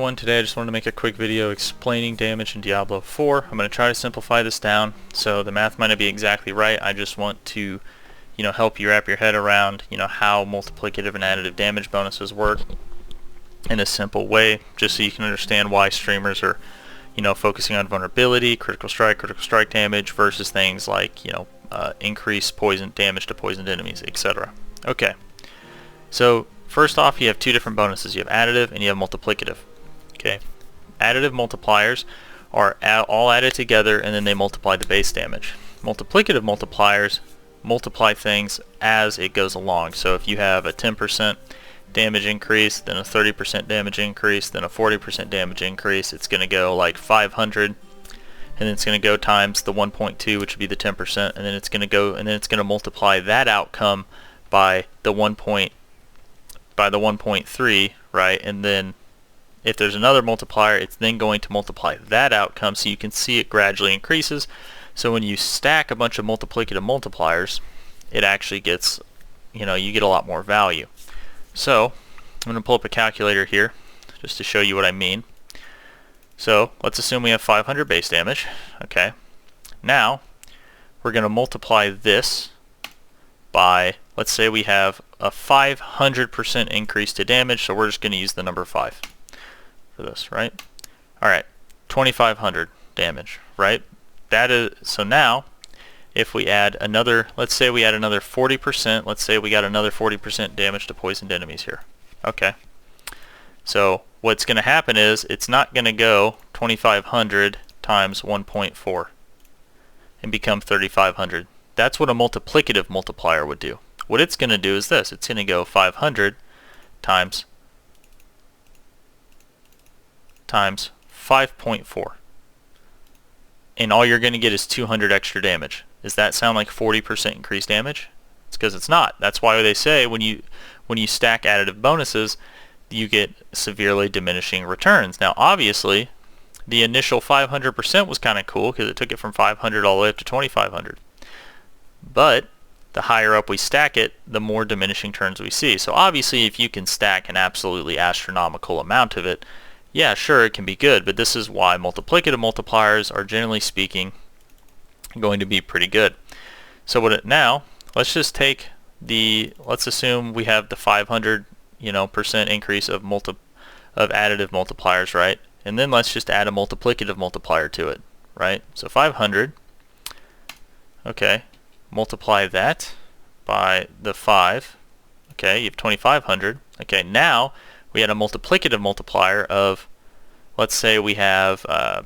everyone. Today I just wanted to make a quick video explaining damage in Diablo 4. I'm going to try to simplify this down, so the math might not be exactly right. I just want to, help you wrap your head around, how multiplicative and additive damage bonuses work in a simple way, just so you can understand why streamers are, focusing on vulnerability, critical strike damage versus things like, increased poison damage to poisoned enemies, etc. Okay, so first off, you have two different bonuses. You have additive and you have multiplicative. Okay, additive multipliers are all added together and then they multiply the base damage. Multiplicative multipliers multiply things as it goes along. So if you have a 10% damage increase, then a 30% damage increase, then a 40% damage increase, it's going to go like 500, and then it's going to go times the 1.2, which would be the 10%, and then it's going to go, and then it's going to multiply that outcome by the 1.3, right? And then if there's another multiplier, it's then going to multiply that outcome, so you can see it gradually increases. So when you stack a bunch of multiplicative multipliers, it actually gets, you get a lot more value. So I'm going to pull up a calculator here just to show you what I mean. So let's assume we have 500 base damage. Okay, now we're going to multiply this by, let's say we have a 500% increase to damage, so we're just going to use the number 5 for this, right? Alright, 2500 damage, right? That is, so now if we add another, let's say we add another 40%, let's say we got another 40% damage to poisoned enemies here. Okay, so what's going to happen is it's not going to go 2500 times 1.4 and become 3500. That's what a multiplicative multiplier would do. What it's going to do is this. It's going to go 500 times 5.4. And all you're going to get is 200 extra damage. Does that sound like 40% increased damage? It's because it's not. That's why they say when you stack additive bonuses, you get severely diminishing returns. Now obviously, the initial 500% was kind of cool because it took it from 500 all the way up to 2500. But the higher up we stack it, the more diminishing returns we see. So obviously if you can stack an absolutely astronomical amount of it, yeah, sure, it can be good, but this is why multiplicative multipliers are, generally speaking, going to be pretty good. So now, let's just take let's assume we have the 500 percent increase of additive multipliers, right? And then let's just add a multiplicative multiplier to it, right? So 500, okay, multiply that by the 5, okay, you have 2500. Okay, now we had a multiplicative multiplier of, let's say we have an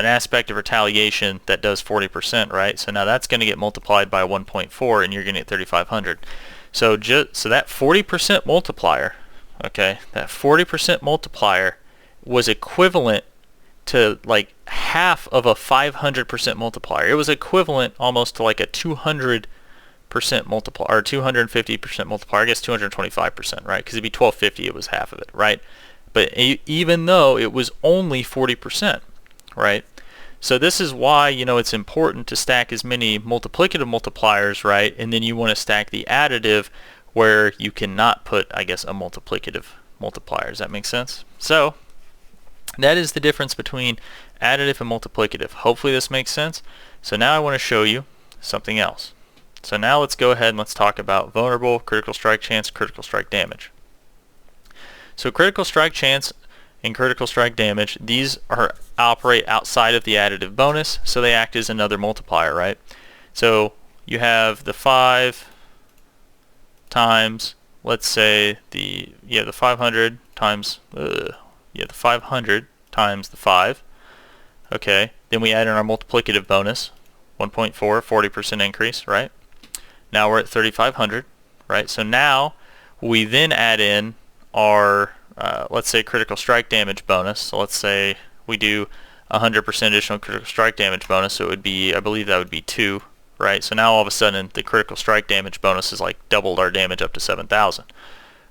aspect of retaliation that does 40%, right? So now that's going to get multiplied by 1.4 and you're going to get 3500. So that 40% multiplier, okay, that 40% multiplier was equivalent to like half of a 500% multiplier. It was equivalent almost to like a 200% multiplier, or 250% multiplier, I guess 225%, right? Because it'd be 1250, it was half of it, right? But even though it was only 40%, right? So this is why, it's important to stack as many multiplicative multipliers, right? And then you want to stack the additive where you cannot put, I guess, a multiplicative multiplier. Does that make sense? So that is the difference between additive and multiplicative. Hopefully this makes sense. So now I want to show you something else. So now let's go ahead and let's talk about vulnerable, critical strike chance, critical strike damage. So critical strike chance and critical strike damage, these operate outside of the additive bonus, so they act as another multiplier, right? So you have the 5 times, let's say the 500 times the 500 times the 5. Okay, then we add in our multiplicative bonus, 1.4, 40% increase, right? Now we're at 3500, right? So now we then add in our, let's say, critical strike damage bonus. So let's say we do 100% additional critical strike damage bonus, so it would be, I believe that would be 2, right? So now all of a sudden the critical strike damage bonus is like doubled our damage up to 7,000,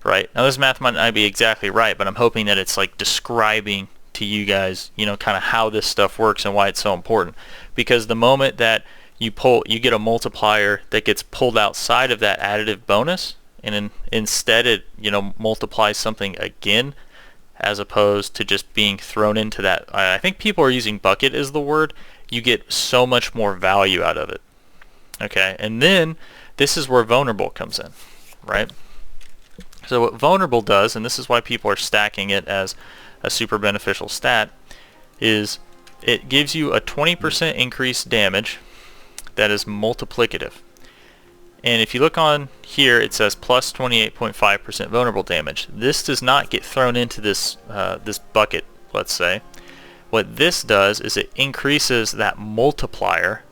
right? Now this math might not be exactly right, but I'm hoping that it's like describing to you guys, kind of how this stuff works and why it's so important. Because the moment that you get a multiplier that gets pulled outside of that additive bonus, and instead it multiplies something again as opposed to just being thrown into that. I think people are using bucket as the word. You get so much more value out of it. Okay, and then this is where vulnerable comes in, right? So what vulnerable does, and this is why people are stacking it as a super beneficial stat, is it gives you a 20% increased damage that is multiplicative. And if you look on here, it says plus 28.5% vulnerable damage. This does not get thrown into this this bucket, let's say. What this does is it increases that multiplier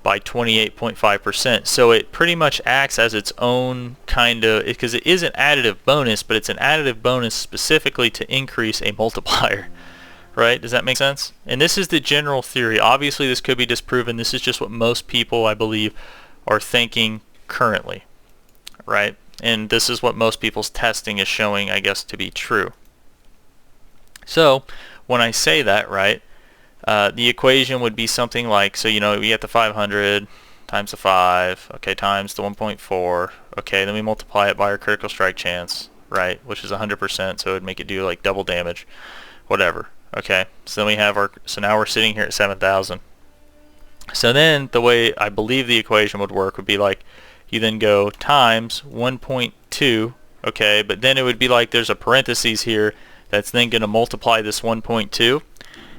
by 28.5%. So it pretty much acts as its own kind of, because it is an additive bonus, but it's an additive bonus specifically to increase a multiplier. Right? Does that make sense? And this is the general theory. Obviously this could be disproven. This is just what most people, I believe, are thinking currently. Right? And this is what most people's testing is showing, I guess, to be true. So when I say that, right, the equation would be something like, so you know, we get the 500 times the 5, okay, times the 1.4, okay, then we multiply it by our critical strike chance, right, which is 100%, so it would make it do like double damage, whatever, okay, so then we have our, so now we're sitting here at 7,000. So then the way I believe the equation would work would be like, you then go times 1.2, okay, but then it would be like there's a parentheses here that's then going to multiply this 1.2,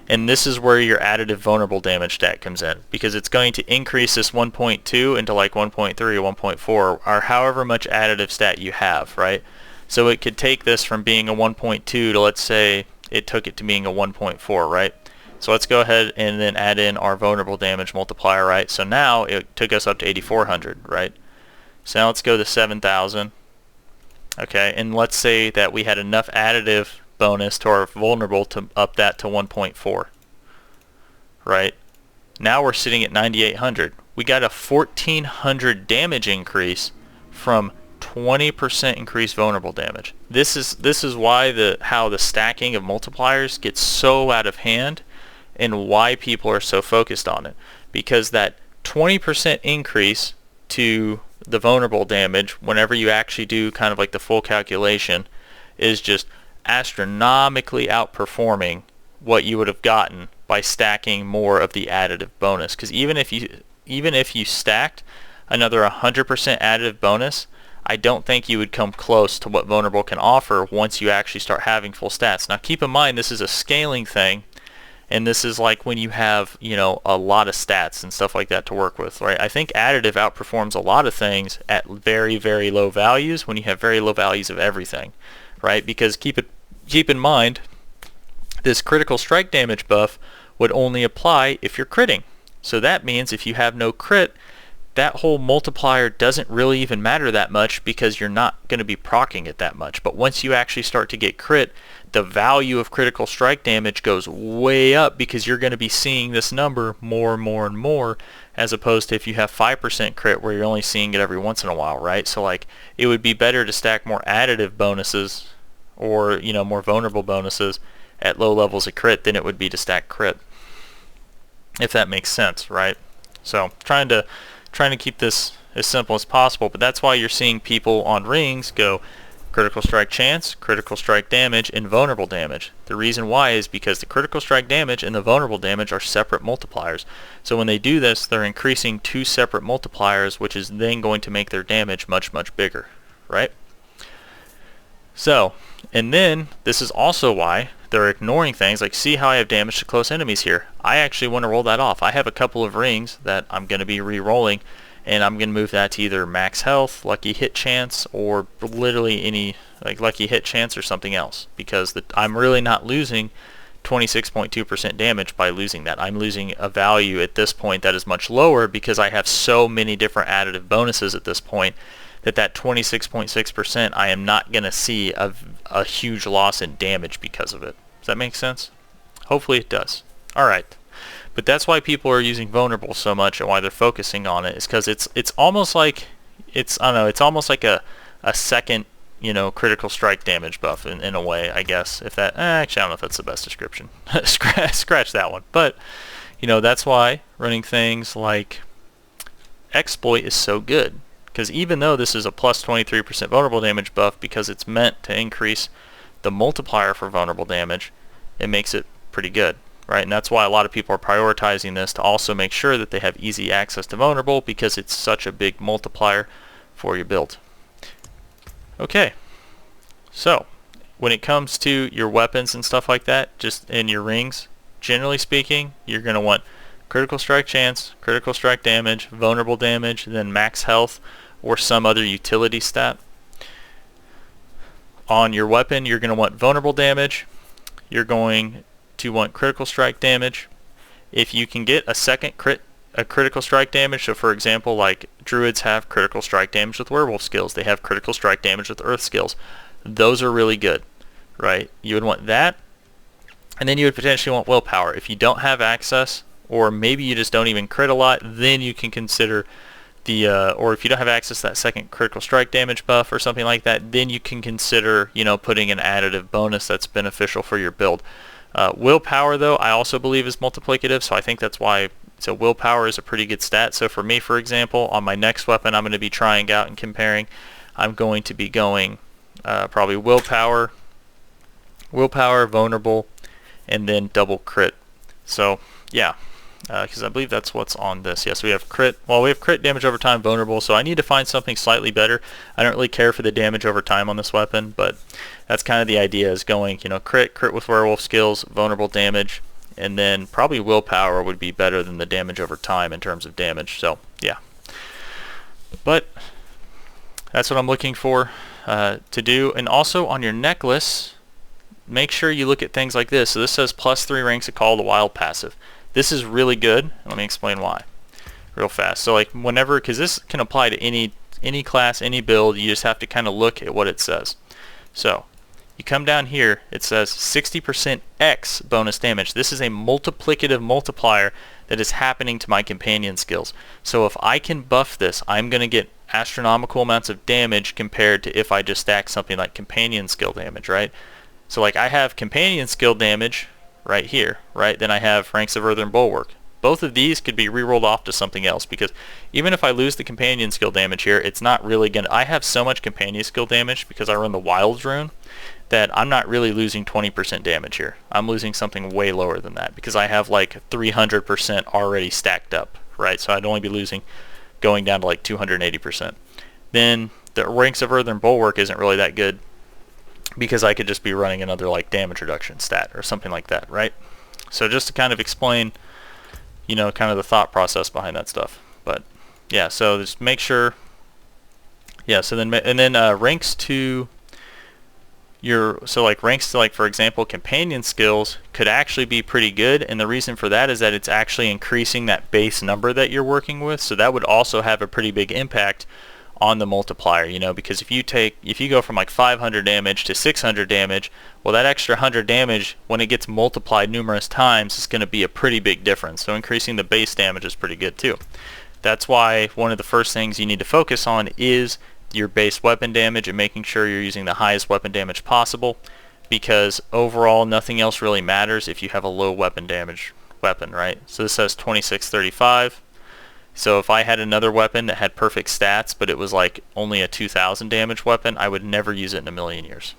and this is where your additive vulnerable damage stat comes in, because it's going to increase this 1.2 into like 1.3 or 1.4 or however much additive stat you have, right? So it could take this from being a 1.2 to, let's say it took it to being a 1.4, right? So let's go ahead and then add in our vulnerable damage multiplier, right? So now it took us up to 8,400, right? So now let's go to 7,000, okay, and let's say that we had enough additive bonus to our vulnerable to up that to 1.4, right? Now we're sitting at 9,800. We got a 1,400 damage increase from 20% increased vulnerable damage. This is why how the stacking of multipliers gets so out of hand, and why people are so focused on it, because that 20% increase to the vulnerable damage whenever you actually do kind of like the full calculation is just astronomically outperforming what you would have gotten by stacking more of the additive bonus. Because even if you stacked another 100% additive bonus, I don't think you would come close to what vulnerable can offer once you actually start having full stats. Now keep in mind, this is a scaling thing, and this is like when you have, you know, a lot of stats and stuff like that to work with, right? I think additive outperforms a lot of things at very, very low values when you have very low values of everything, right? Because keep in mind, this critical strike damage buff would only apply if you're critting. So that means if you have no crit, that whole multiplier doesn't really even matter that much, because you're not going to be proccing it that much. But once you actually start to get crit, the value of critical strike damage goes way up, because you're going to be seeing this number more and more and more, as opposed to if you have 5% crit where you're only seeing it every once in a while, right? So like, it would be better to stack more additive bonuses, or, you know, more vulnerable bonuses at low levels of crit than it would be to stack crit, if that makes sense, right? So trying to keep this as simple as possible, but that's why you're seeing people on rings go critical strike chance, critical strike damage, and vulnerable damage. The reason why is because the critical strike damage and the vulnerable damage are separate multipliers. So when they do this, they're increasing two separate multipliers, which is then going to make their damage much, much bigger, right? So, and then this is also why they're ignoring things like, see how I have damage to close enemies here. I actually want to roll that off. I have a couple of rings that I'm going to be re-rolling, and I'm going to move that to either max health, lucky hit chance, or literally any like lucky hit chance or something else, because I'm really not losing 26.2% damage by losing that. I'm losing a value at this point that is much lower, because I have so many different additive bonuses at this point that 26.6% I am not going to see a huge loss in damage because of it. Does that make sense? Hopefully it does. Alright. But that's why people are using vulnerable so much, and why they're focusing on it, is because it's almost like it's almost like a second, you know, critical strike damage buff in a way, I guess. If that actually, I don't know if that's the best description. Scratch that one. But you know, that's why running things like exploit is so good. Because even though this is a plus 23% vulnerable damage buff, because it's meant to increase the multiplier for vulnerable damage, it makes it pretty good, right? And that's why a lot of people are prioritizing this to also make sure that they have easy access to vulnerable, because it's such a big multiplier for your build. Okay, so when it comes to your weapons and stuff like that, just in your rings, generally speaking, you're going to want critical strike chance, critical strike damage, vulnerable damage, then max health or some other utility stat. On your weapon, you're going to want vulnerable damage. You're going to want critical strike damage. If you can get a second critical strike damage, so for example, like druids have critical strike damage with werewolf skills, they have critical strike damage with earth skills. Those are really good, right? You would want that, and then you would potentially want willpower. If you don't have access, or maybe you just don't even crit a lot, then you can consider the, or if you don't have access to that second critical strike damage buff or something like that, then you can consider, you know, putting an additive bonus that's beneficial for your build. Willpower, though, I also believe is multiplicative, so I think that's why. So willpower is a pretty good stat. So for me, for example, on my next weapon I'm going to be trying out and comparing, I'm going to be going probably willpower, vulnerable, and then double crit. So yeah, because I believe that's what's on this. Yes, we have crit. Well, we have crit, damage over time, vulnerable. So I need to find something slightly better. I don't really care for the damage over time on this weapon, but that's kind of the idea, is going, you know, crit with werewolf skills, vulnerable damage, and then probably willpower would be better than the damage over time in terms of damage. So yeah, but that's what I'm looking for to do. And also on your necklace, make sure you look at things like this. So this says +3 ranks of Call of the Wild passive. This is really good. Let me explain why real fast. So like whenever, because this can apply to any class, any build, you just have to kind of look at what it says. So you come down here, it says 60% X bonus damage. This is a multiplicative multiplier that is happening to my companion skills. So if I can buff this, I'm going to get astronomical amounts of damage compared to if I just stack something like companion skill damage, right? So like I have companion skill damage right here, right? Then I have ranks of Earthen Bulwark. Both of these could be re-rolled off to something else, because even if I lose the companion skill damage here, it's not really going to... I have so much companion skill damage because I run the Wilds rune that I'm not really losing 20% damage here. I'm losing something way lower than that because I have like 300% already stacked up, right? So I'd only be losing, going down to like 280%. Then the ranks of Earthen Bulwark isn't really that good because I could just be running another like damage reduction stat or something like that, right? So just to kind of explain, you know, kind of the thought process behind that stuff. But yeah, so just make sure. Yeah, so then ranks to your, so like ranks to, like for example, companion skills could actually be pretty good, and the reason for that is that it's actually increasing that base number that you're working with. So that would also have a pretty big impact on the multiplier, you know, because if you go from like 500 damage to 600 damage, well, that extra 100 damage, when it gets multiplied numerous times, is going to be a pretty big difference. So increasing the base damage is pretty good too. That's why one of the first things you need to focus on is your base weapon damage and making sure you're using the highest weapon damage possible, because overall nothing else really matters if you have a low weapon damage weapon, right? So this says 2635. So if I had another weapon that had perfect stats but it was like only a 2000 damage weapon, I would never use it in a million years.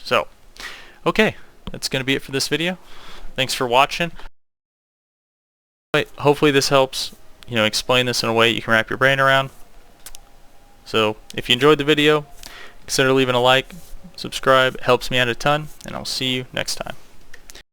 So okay, that's going to be it for this video. Thanks for watching. Hopefully this helps, you know, explain this in a way you can wrap your brain around. So if you enjoyed the video, consider leaving a like, subscribe. It helps me out a ton, and I'll see you next time.